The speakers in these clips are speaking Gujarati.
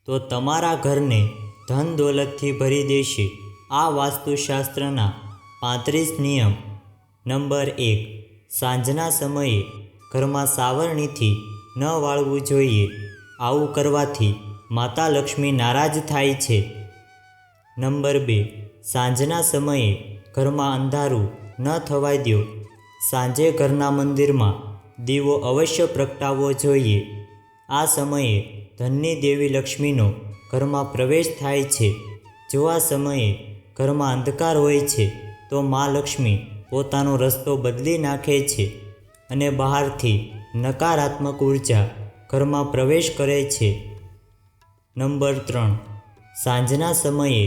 તો તમારા ઘરને ધન દોલતથી ભરી દેશે। આ વાસ્તુશાસ્ત્રના 35 નિયમ। નંબર 1, સાંજના સમયે ઘરમાં સાવરણીથી ન વાળવું જોઈએ। આવું કરવાથી માતા લક્ષ્મી નારાજ થાય છે। નંબર 2, સાંજના સમયે ઘરમાં અંધારું ન થવા દો। સાંજે ઘરના મંદિરમાં દીવો અવશ્ય પ્રગટાવવો જોઈએ। આ સમયે ધનની દેવી લક્ષ્મીનો ઘરમાં પ્રવેશ થાય છે। જો આ સમયે ઘરમાં અંધકાર હોય છે તો મા લક્ષ્મી પોતાનો રસ્તો બદલી નાખે છે અને બહારથી નકારાત્મક ઉર્જા ઘરમાં પ્રવેશ કરે છે। નંબર 3, સાંજના સમયે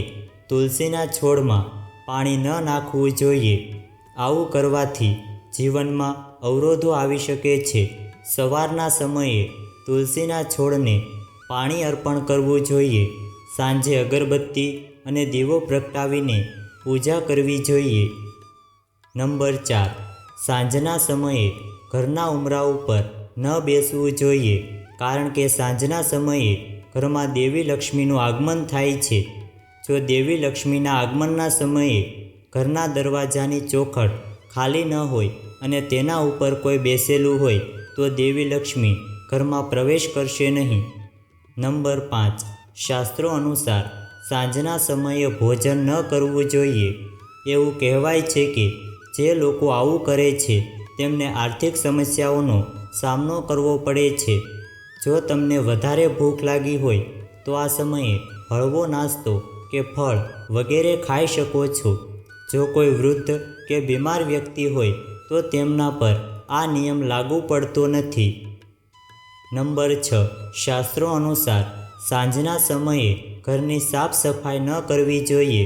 તુલસીના છોડમાં પાણી ન નાખવું જોઈએ। આવું કરવાથી જીવનમાં અવરોધો આવી શકે છે। સવારના સમયે તુલસીના છોડને પાણી અર્પણ કરવું જોઈએ। સાંજે અગરબત્તી અને દીવો પ્રગટાવીને પૂજા કરવી જોઈએ। નંબર 4, સાંજના સમયે ઘરના ઉંબરા ઉપર ન બેસવું જોઈએ, કારણ કે સાંજના સમયે ઘરમાં દેવી લક્ષ્મીનું આગમન થાય છે। જો દેવી લક્ષ્મીના આગમનના સમયે ઘરના દરવાજાની ચોખટ ખાલી ન હોય અને તેના ઉપર કોઈ બેસેલું હોય તો દેવી લક્ષ્મી ઘરમાં પ્રવેશ કરશે નહીં। નંબર 5, શાસ્ત્રો અનુસાર સાંજના સમયે ભોજન ન કરવું જોઈએ। એવું કહેવાય છે કે જે લોકો આવું કરે છે તેમને આર્થિક સમસ્યાઓનો સામનો કરવો પડે છે। જો તમને વધારે ભૂખ લાગી હોય તો આ સમયે હળવો નાસ્તો કે ફળ વગેરે ખાઈ શકો છો। જો કોઈ વૃદ્ધ કે બીમાર વ્યક્તિ હોય તો તેમના પર આ નિયમ લાગુ પડતો નથી। નંબર 6, શાસ્ત્રો અનુસાર સાંજના સમયે ઘરની સાફ સફાઈ ન કરવી જોઈએ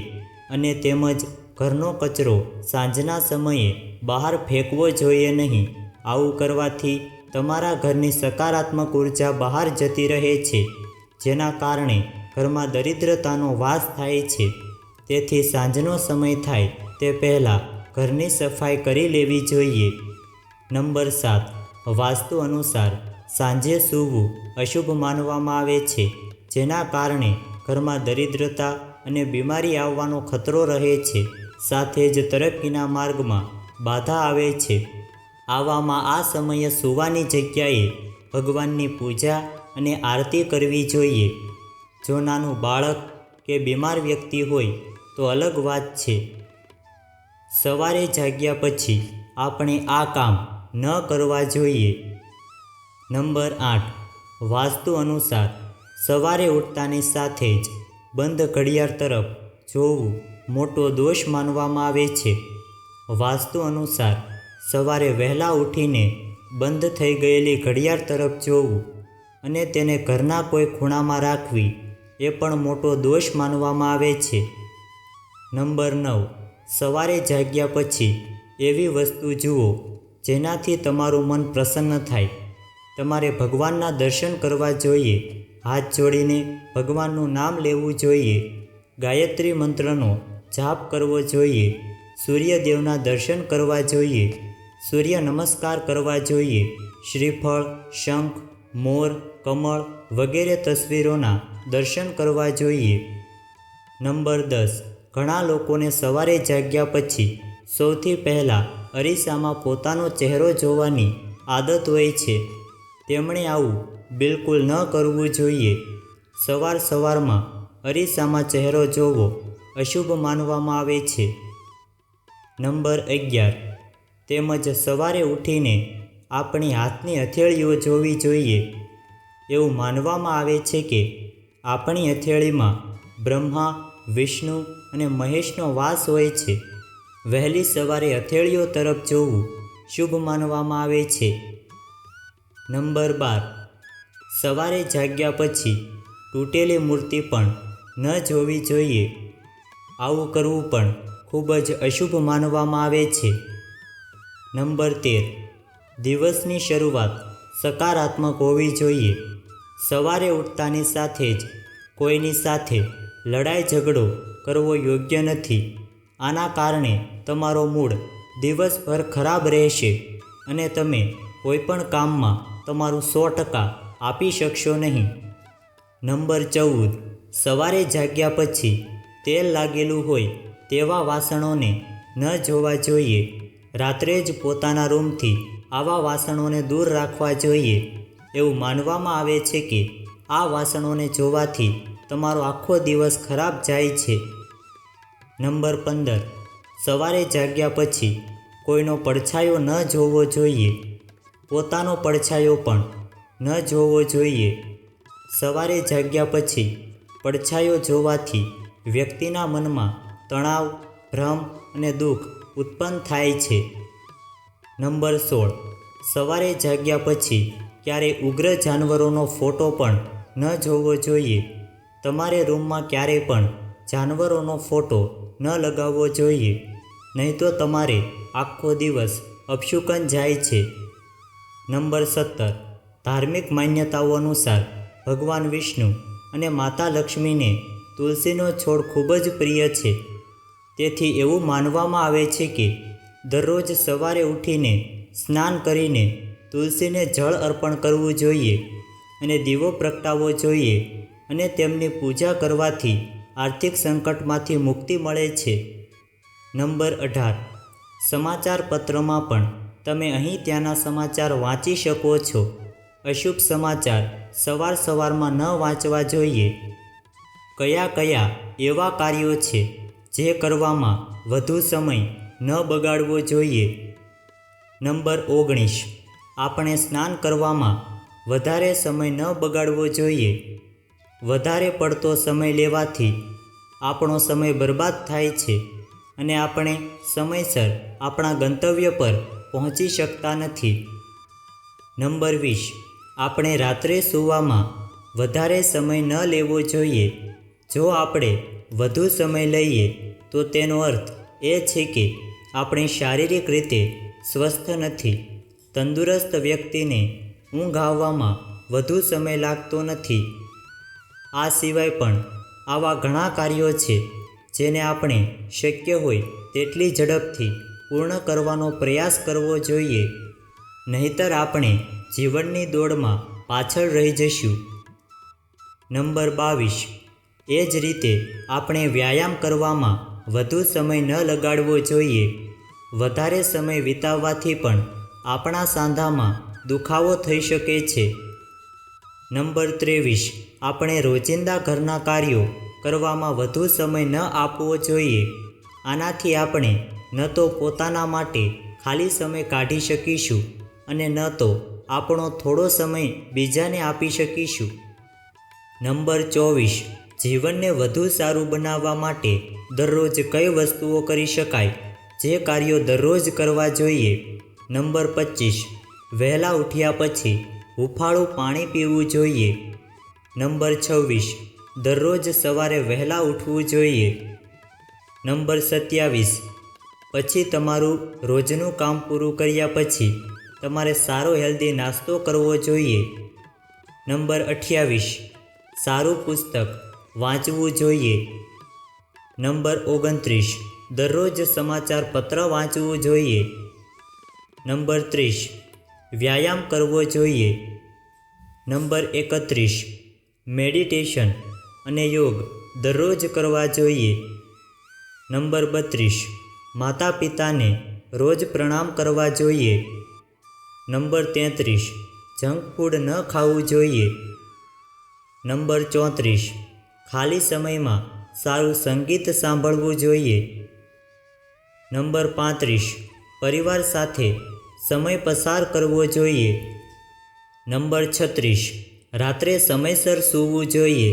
અને તેમજ ઘરનો કચરો સાંજના સમયે બહાર ફેંકવો જોઈએ નહીં। આવું કરવાથી તમારા ઘરની સકારાત્મક ઉર્જા બહાર જતી રહે છે, જેના કારણે ઘરમાં દરિદ્રતાનો વાસ થાય છે। તેથી સાંજનો સમય થાય તે પહેલાં ઘરની સફાઈ કરી લેવી જોઈએ। નંબર 7, વાસ્તુ અનુસાર સાંજે સૂવું અશુભ માનવામાં આવે છે, જેના કારણે ઘરમાં દરિદ્રતા અને બીમારી આવવાનો ખતરો રહે છે, સાથે જ તરક્કીના માર્ગમાં બાધા આવે છે। આવામાં આ સમયે સૂવાની જગ્યાએ ભગવાનની પૂજા અને આરતી કરવી જોઈએ। જો નાનું બાળક કે બીમાર વ્યક્તિ હોય તો અલગ વાત છે। સવારે જાગ્યા પછી આપણે આ કામ ન કરવા જોઈએ। નંબર 8, વાસ્તુ અનુસાર સવારે ઉઠતાની સાથે જ બંધ ઘડિયાળ તરફ જોવું મોટો દોષ માનવામાં આવે છે। વાસ્તુ અનુસાર સવારે વહેલા ઉઠીને બંધ થઈ ગયેલી ઘડિયાળ તરફ જોવું અને તેને ઘરના કોઈ ખૂણામાં રાખવી એ પણ મોટો દોષ માનવામાં આવે છે। નંબર 9, સવારે જાગ્યા પછી એવી વસ્તુ જુઓ જેનાથી તમારું મન પ્રસન્ન થાય। તમારે ભગવાનના દર્શન કરવા જોઈએ, હાથ જોડીને ભગવાનનું નામ લેવું જોઈએ, ગાયત્રી મંત્રનો જાપ કરવો જોઈએ, સૂર્યદેવના દર્શન કરવા જોઈએ, સૂર્ય નમસ્કાર કરવા જોઈએ, શ્રીફળ, શંખ, મોર, કમળ વગેરે તસવીરોના દર્શન કરવા જોઈએ। નંબર 10, ઘણા લોકોને સવારે જાગ્યા પછી સૌથી પહેલાં અરીસામાં પોતાનો ચહેરો જોવાની આદત હોય છે। તેમણે આવું બિલકુલ ન કરવું જોઈએ। સવારમાં અરીસામાં ચહેરો જોવો અશુભ માનવામાં આવે છે। નંબર 11, તેમજ સવારે ઉઠીને આપણી હાથની હથેળીઓ જોવી જોઈએ। એવું માનવામાં આવે છે કે આપણી હથેળીમાં બ્રહ્મા, વિષ્ણુ અને મહેશનો વાસ હોય છે। વહેલી સવારે હથેળીઓ તરફ જોવું શુભ માનવામાં આવે છે। નંબર 12, સવારે જાગ્યા પછી તૂટેલી મૂર્તિ પણ ન જોવી જોઈએ। આવું કરવું પણ ખૂબ જ અશુભ માનવામાં આવે છે। નંબર 13, દિવસની શરૂઆત સકારાત્મક હોવી જોઈએ। સવારે ઉઠતાની સાથે જ કોઈની સાથે લડાઈ ઝઘડો કરવો યોગ્ય નથી। આના કારણે તમારો મૂડ દિવસભર ખરાબ રહેશે અને તમે કોઈપણ કામમાં તમારું 100% આપી શકશો નહીં। નંબર 14, સવારે જાગ્યા પછી તેલ લાગેલું હોય તેવા વાસણોને ન જોવા જોઈએ. રાત્રે જ પોતાના રૂમથી આવા વાસણોને દૂર રાખવા જોઈએ. એવું માનવામાં આવે છે કે આ વાસણોને જોવાથી તમારો આખો દિવસ ખરાબ જાય છે. નંબર 15, સવારે જાગ્યા પછી કોઈનો પડછાયો ન જોવો જોઈએ. પોતાનો પડછાયો પણ ન જોવો જોઈએ. સવારે જાગ્યા પછી પડછાયો જોવાથી વ્યક્તિના મનમાં તણાવ, ભ્રમ અને દુઃખ ઉત્પન્ન થાય છે. નંબર 16, સવારે જાગ્યા પછી ક્યારેય ઉગ્ર જાનવરોનો ફોટો પણ ન જોવો જોઈએ. તમારે રૂમમાં ક્યારેય પણ જાનવરોનો ફોટો ન લગાવવો જોઈએ, નહીં તો તમારે આખો દિવસ અપશુકન જાય છે. નંબર 17, ધાર્મિક માન્યતાઓ અનુસાર ભગવાન વિષ્ણુ અને માતા લક્ષ્મીને તુલસીનો છોડ ખૂબ જ પ્રિય છે. તેથી એવું માનવામાં આવે છે કે દરરોજ સવારે ઉઠીને સ્નાન કરીને તુલસીને જળ અર્પણ કરવું જોઈએ અને દીવો પ્રગટાવવો જોઈએ અને તેમની પૂજા કરવાથી આર્થિક સંકટમાંથી મુક્તિ મળે છે. નંબર 18, સમાચાર પત્રમાં પણ તમે અહીં ત્યાંના સમાચાર વાંચી શકો છો. અશુભ સમાચાર સવારમાં ન વાંચવા જોઈએ. કયા એવા કાર્યો છે જે કરવામાં વધુ સમય ન બગાડવો જોઈએ? નંબર 19, આપણે સ્નાન કરવામાં વધારે સમય ન બગાડવો જોઈએ. વધારે પડતો સમય લેવાથી આપણો સમય બરબાદ થાય છે અને આપણે સમયસર આપણા ગંતવ્ય પર પહોંચી શકતા નથી. નંબર 20, આપણે રાત્રે સૂવામાં વધારે સમય ન લેવો જોઈએ. જો આપણે વધુ સમય લઈએ તો તેનો અર્થ એ છે કે આપણે શારીરિક રીતે સ્વસ્થ નથી. તંદુરસ્ત વ્યક્તિને ઊંઘ આવવામાં વધુ સમય લાગતો નથી. આ સિવાય પણ આવા ઘણા કાર્યો છે જેને આપણે શક્ય હોય તેટલી ઝડપથી પૂર્ણ કરવાનો પ્રયાસ કરવો જોઈએ, નહીંતર આપણે જીવનની દોડમાં પાછળ રહી જઈશું. નંબર 22, એ જ રીતે આપણે વ્યાયામ કરવામાં વધુ સમય ન લગાડવો જોઈએ. વધારે સમય વિતાવવાથી પણ આપણા સાંધામાં દુખાવો થઈ શકે છે. નંબર 23, આપણે રોજિંદા ઘરના કાર્યો કરવામાં વધુ સમય ન આપવો જોઈએ. આનાથી આપણે ન તો પોતાના માટે ખાલી સમય કાઢી શકીશું અને ન તો આપણો થોડો સમય બીજાને આપી શકીશું. નંબર 24, જીવનને વધુ સારું બનાવવા માટે દરરોજ કઈ વસ્તુઓ કરી શકાય, જે કાર્યો દરરોજ કરવા જોઈએ? નંબર 25, વહેલા ઉઠ્યા પછી હૂંફાળું પાણી પીવું જોઈએ. નંબર 26, દરરોજ સવારે વહેલા ઉઠવું જોઈએ. નંબર 27, પછી તમારું રોજનું કામ પૂરું કર્યા પછી તમારે સારો હેલ્ધી નાસ્તો કરવો જોઈએ. નંબર 28, સારું પુસ્તક વાંચવું જોઈએ. નંબર 29, દરરોજ સમાચાર પત્ર વાંચવું જોઈએ. નંબર 30, વ્યાયામ કરવો જોઈએ. નંબર 31, મેડિટેશન અને યોગ દરરોજ કરવા જોઈએ. નંબર 32, માતા પિતાને રોજ પ્રણામ કરવા જોઈએ. નંબર 33, જંક ફૂડ ન ખાવું જોઈએ. નંબર 34, ખાલી સમયમાં સારું સંગીત સાંભળવું જોઈએ. નંબર 35, પરિવાર સાથે સમય પસાર કરવો જોઈએ. નંબર 36, રાત્રે સમયસર સૂવું જોઈએ.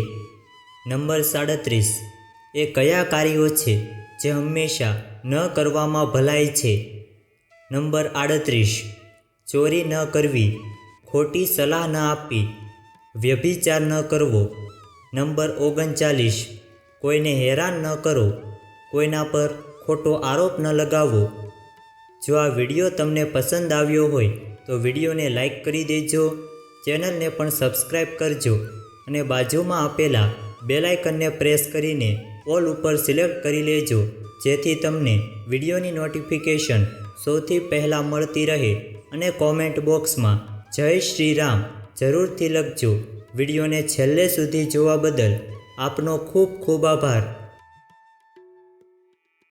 નંબર 37, એ કયા કાર્યો છે જે હંમેશા ન કરવામાં ભલાઈ છે? નંબર 38, ચોરી ન કરવી, ખોટી સલાહ ન આપવી, વ્યભિચાર ન કરવો. નંબર 39, કોઈને હેરાન ન કરો, કોઈના પર ખોટો આરોપ ન લગાવવો. જો આ વિડીયો તમને પસંદ આવ્યો હોય તો વિડીયોને લાઈક કરી દેજો, ચેનલને પણ સબસ્ક્રાઈબ કરજો અને બાજુમાં આપેલા બેલ આઇકનને પ્રેસ કરીને ઓલ ઉપર સિલેક્ટ કરી લેજો, જેથી તમને વિડીયોની નોટિફિકેશન સૌથી પહેલાં મળતી રહે. અને કોમેન્ટ બોક્સમાં જય શ્રી રામ જરૂરથી લખજો. વિડીયોને છેલ્લે સુધી જોવા બદલ આપનો ખૂબ ખૂબ આભાર.